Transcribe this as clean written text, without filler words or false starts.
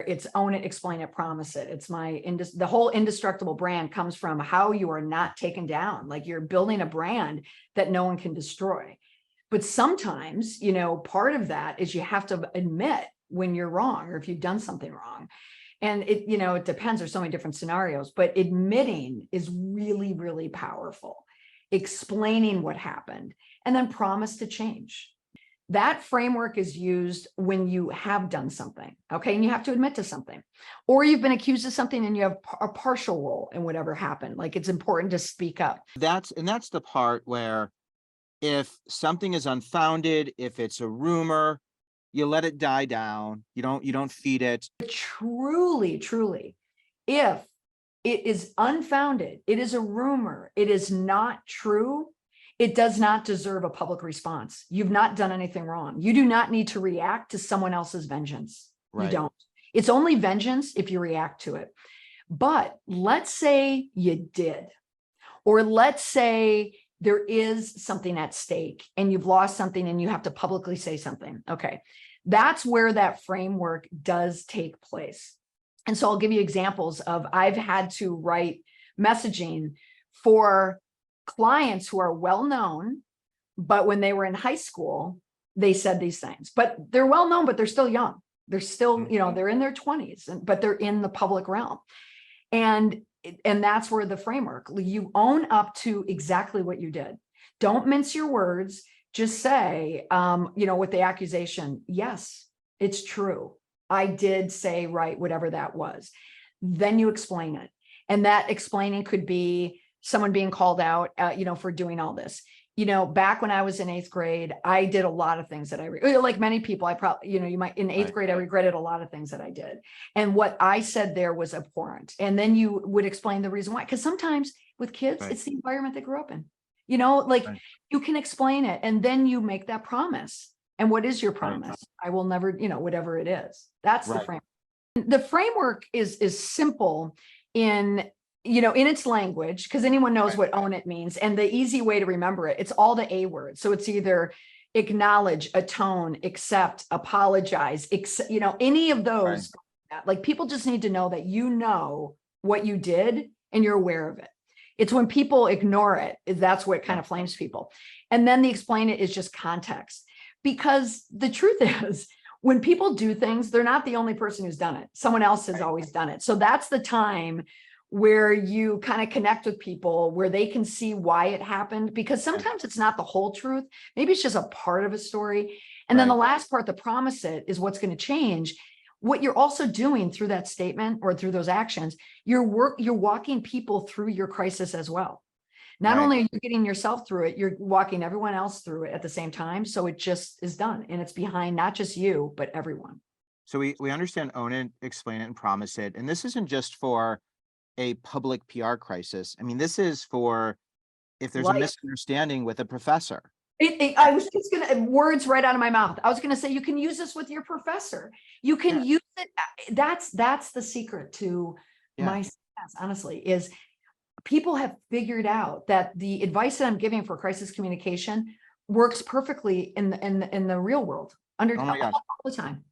it's own it, explain it, promise it. It's the whole Indestructible brand comes from how you are not taken down. Like you're building a brand that no one can destroy. But sometimes, part of that is you have to admit when you're wrong or if you've done something wrong. And it depends. There's so many different scenarios, but admitting is really, really powerful. Explaining what happened and then promise to change. That framework is used when you have done something, okay? And you have to admit to something, or you've been accused of something and you have a partial role in whatever happened. Like it's important to speak up. That's the part where if something is unfounded, if it's a rumor, you let it die down. You don't feed it. Truly, truly, if it is unfounded, it is a rumor, it is not true, it does not deserve a public response. You've not done anything wrong. You do not need to react to someone else's vengeance. Right. You don't. It's only vengeance if you react to it. But let's say you did, or let's say there is something at stake and you've lost something and you have to publicly say something. Okay. That's where that framework does take place. And so I'll give you examples of I've had to write messaging for clients who are well-known, but when they were in high school, they said these things, but they're well-known, but they're still young. They're still, they're in their 20s, but they're in the public realm. And that's where the framework, you own up to exactly what you did. Don't mince your words. Just say, with the accusation, yes, it's true. I did say whatever that was. Then you explain it. And that explaining could be someone being called out, for doing all this. Back when I was in 8th grade, I did a lot of things that like many people, I probably, in 8th grade, I regretted a lot of things that I did. And what I said there was abhorrent. And then you would explain the reason why, because sometimes with kids, it's the environment they grew up in, you can explain it and then you make that promise. And what is your promise? I will never, whatever it is. That's the framework. The framework is simple in its language, because anyone knows what own it means. And the easy way to remember it, it's all the A words. So it's either acknowledge, atone, accept, apologize, any of those. Like people just need to know that what you did and you're aware of it. It's when people ignore it, that's what kind of flames people. And then the explain it is just context. Because the truth is, when people do things, they're not the only person who's done it. Someone else has always done it. So that's the time where you kind of connect with people, where they can see why it happened, because sometimes it's not the whole truth. Maybe it's just a part of a story. And then the last part, the promise it, is what's going to change. What you're also doing through that statement or through those actions, you're walking people through your crisis as well. Not only are you getting yourself through it, you're walking everyone else through it at the same time. So it just is done. And it's behind not just you, but everyone. So we understand own it, explain it, and promise it. And this isn't just for a public PR crisis. I mean, this is for if there's a misunderstanding with a professor. I was just going to, words right out of my mouth. I was going to say, you can use this with your professor. You can use it. That's the secret to my success, honestly, is people have figured out that the advice that I'm giving for crisis communication works perfectly in the real world all the time.